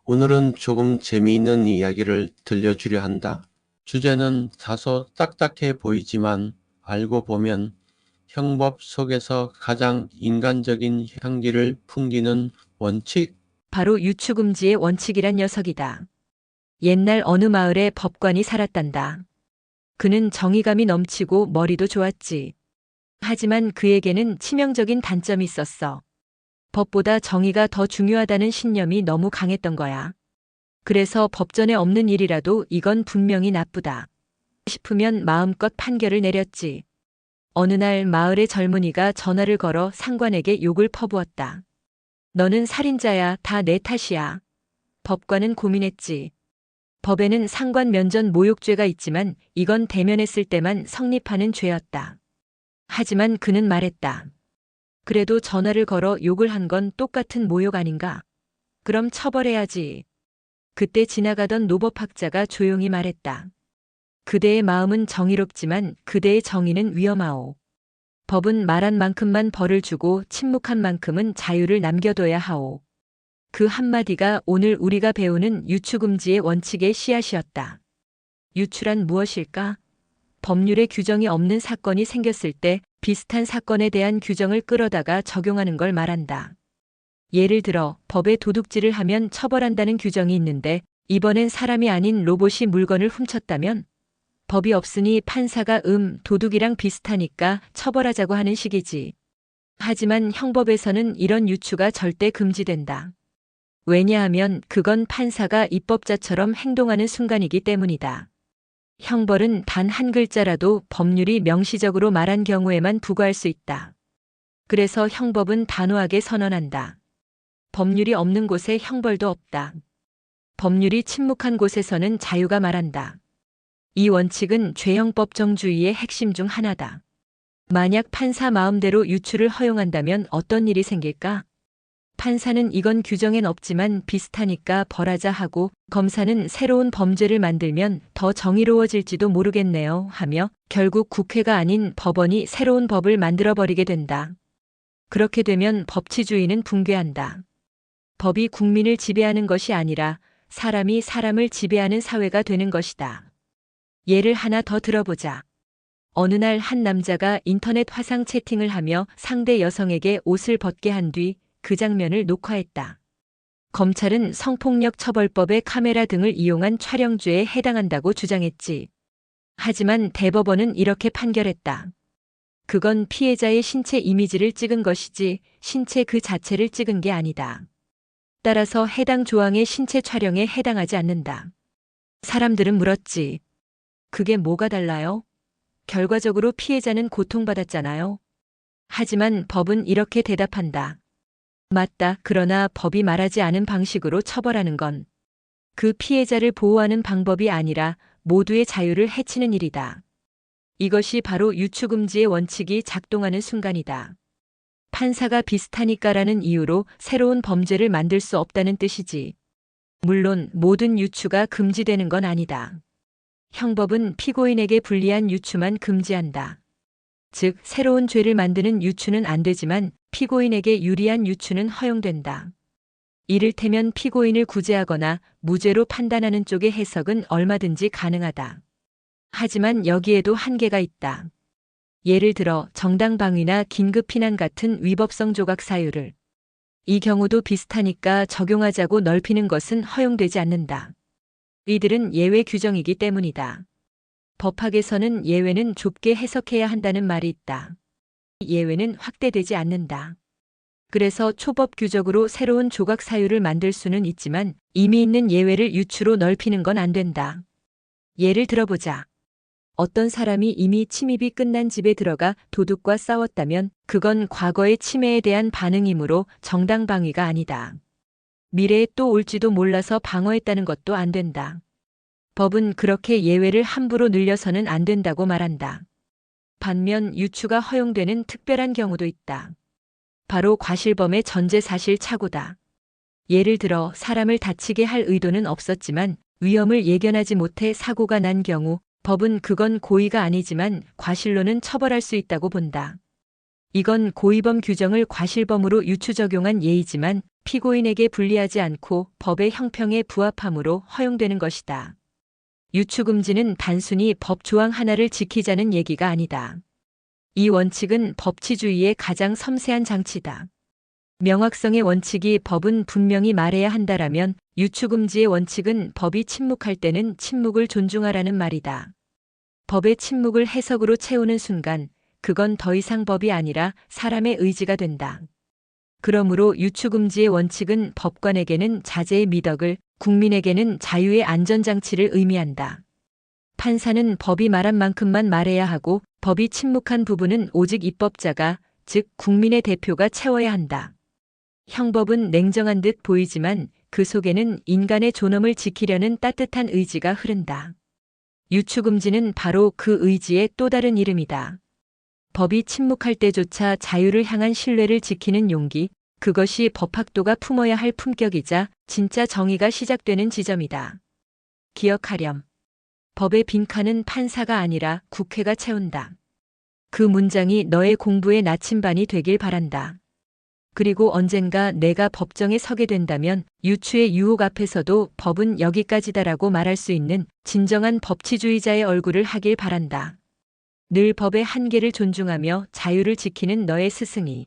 오늘은 조금 재미있는 이야기를 들려주려 한다. 주제는 다소 딱딱해 보이지만 알고 보면 형법 속에서 가장 인간적인 향기를 풍기는 원칙. 바로 유추금지의 원칙이란 녀석이다. 옛날 어느 마을에 법관이 살았단다. 그는 정의감이 넘치고 머리도 좋았지. 하지만 그에게는 치명적인 단점이 있었어. 법보다 정의가 더 중요하다는 신념이 너무 강했던 거야. 그래서 법전에 없는 일이라도 이건 분명히 나쁘다 싶으면 마음껏 판결을 내렸지. 어느 날 마을의 젊은이가 전화를 걸어 상관에게 욕을 퍼부었다. 너는 살인자야, 다 내 탓이야. 법관은 고민했지. 법에는 상관 면전 모욕죄가 있지만 이건 대면했을 때만 성립하는 죄였다. 하지만 그는 말했다. 그래도 전화를 걸어 욕을 한 건 똑같은 모욕 아닌가? 그럼 처벌해야지. 그때 지나가던 노법학자가 조용히 말했다. 그대의 마음은 정의롭지만 그대의 정의는 위험하오. 법은 말한 만큼만 벌을 주고 침묵한 만큼은 자유를 남겨둬야 하오. 그 한마디가 오늘 우리가 배우는 유추금지의 원칙의 씨앗이었다. 유추란 무엇일까? 법률에 규정이 없는 사건이 생겼을 때 비슷한 사건에 대한 규정을 끌어다가 적용하는 걸 말한다. 예를 들어 법에 도둑질을 하면 처벌한다는 규정이 있는데 이번엔 사람이 아닌 로봇이 물건을 훔쳤다면 법이 없으니 판사가 도둑이랑 비슷하니까 처벌하자고 하는 식이지. 하지만 형법에서는 이런 유추가 절대 금지된다. 왜냐하면 그건 판사가 입법자처럼 행동하는 순간이기 때문이다. 형벌은 단 한 글자라도 법률이 명시적으로 말한 경우에만 부과할 수 있다. 그래서 형법은 단호하게 선언한다. 법률이 없는 곳에 형벌도 없다. 법률이 침묵한 곳에서는 자유가 말한다. 이 원칙은 죄형법정주의의 핵심 중 하나다. 만약 판사 마음대로 유추를 허용한다면 어떤 일이 생길까? 판사는 이건 규정엔 없지만 비슷하니까 벌하자 하고 검사는 새로운 범죄를 만들면 더 정의로워질지도 모르겠네요 하며 결국 국회가 아닌 법원이 새로운 법을 만들어버리게 된다. 그렇게 되면 법치주의는 붕괴한다. 법이 국민을 지배하는 것이 아니라 사람이 사람을 지배하는 사회가 되는 것이다. 예를 하나 더 들어보자. 어느 날 한 남자가 인터넷 화상 채팅을 하며 상대 여성에게 옷을 벗게 한 뒤 그 장면을 녹화했다. 검찰은 성폭력 처벌법의 카메라 등을 이용한 촬영죄에 해당한다고 주장했지. 하지만 대법원은 이렇게 판결했다. 그건 피해자의 신체 이미지를 찍은 것이지 신체 그 자체를 찍은 게 아니다. 따라서 해당 조항의 신체 촬영에 해당하지 않는다. 사람들은 물었지. 그게 뭐가 달라요? 결과적으로 피해자는 고통받았잖아요. 하지만 법은 이렇게 대답한다. 맞다. 그러나 법이 말하지 않은 방식으로 처벌하는 건 그 피해자를 보호하는 방법이 아니라 모두의 자유를 해치는 일이다. 이것이 바로 유추금지의 원칙이 작동하는 순간이다. 판사가 비슷하니까라는 이유로 새로운 범죄를 만들 수 없다는 뜻이지. 물론 모든 유추가 금지되는 건 아니다. 형법은 피고인에게 불리한 유추만 금지한다. 즉, 새로운 죄를 만드는 유추는 안 되지만 피고인에게 유리한 유추는 허용된다. 이를테면 피고인을 구제하거나 무죄로 판단하는 쪽의 해석은 얼마든지 가능하다. 하지만 여기에도 한계가 있다. 예를 들어 정당방위나 긴급피난 같은 위법성 조각 사유를 이 경우도 비슷하니까 적용하자고 넓히는 것은 허용되지 않는다. 이들은 예외 규정이기 때문이다. 법학에서는 예외는 좁게 해석해야 한다는 말이 있다. 예외는 확대되지 않는다. 그래서 초법 규정으로 새로운 조각 사유를 만들 수는 있지만 이미 있는 예외를 유추로 넓히는 건 안 된다. 예를 들어보자. 어떤 사람이 이미 침입이 끝난 집에 들어가 도둑과 싸웠다면 그건 과거의 침해에 대한 반응이므로 정당방위가 아니다. 미래에 또 올지도 몰라서 방어했다는 것도 안 된다. 법은 그렇게 예외를 함부로 늘려서는 안 된다고 말한다. 반면 유추가 허용되는 특별한 경우도 있다. 바로 과실범의 전제사실 착오다. 예를 들어 사람을 다치게 할 의도는 없었지만 위험을 예견하지 못해 사고가 난 경우 법은 그건 고의가 아니지만 과실로는 처벌할 수 있다고 본다. 이건 고의범 규정을 과실범으로 유추 적용한 예이지만 피고인에게 불리하지 않고 법의 형평에 부합함으로 허용되는 것이다. 유추금지는 단순히 법 조항 하나를 지키자는 얘기가 아니다. 이 원칙은 법치주의의 가장 섬세한 장치다. 명확성의 원칙이 법은 분명히 말해야 한다라면 유추금지의 원칙은 법이 침묵할 때는 침묵을 존중하라는 말이다. 법의 침묵을 해석으로 채우는 순간 그건 더 이상 법이 아니라 사람의 의지가 된다. 그러므로 유추금지의 원칙은 법관에게는 자제의 미덕을, 국민에게는 자유의 안전장치를 의미한다. 판사는 법이 말한 만큼만 말해야 하고 법이 침묵한 부분은 오직 입법자가, 즉 국민의 대표가 채워야 한다. 형법은 냉정한 듯 보이지만 그 속에는 인간의 존엄을 지키려는 따뜻한 의지가 흐른다. 유추금지는 바로 그 의지의 또 다른 이름이다. 법이 침묵할 때조차 자유를 향한 신뢰를 지키는 용기, 그것이 법학도가 품어야 할 품격이자 진짜 정의가 시작되는 지점이다. 기억하렴. 법의 빈칸은 판사가 아니라 국회가 채운다. 그 문장이 너의 공부의 나침반이 되길 바란다. 그리고 언젠가 내가 법정에 서게 된다면 유추의 유혹 앞에서도 법은 여기까지다라고 말할 수 있는 진정한 법치주의자의 얼굴을 하길 바란다. 늘 법의 한계를 존중하며 자유를 지키는 너의 스승이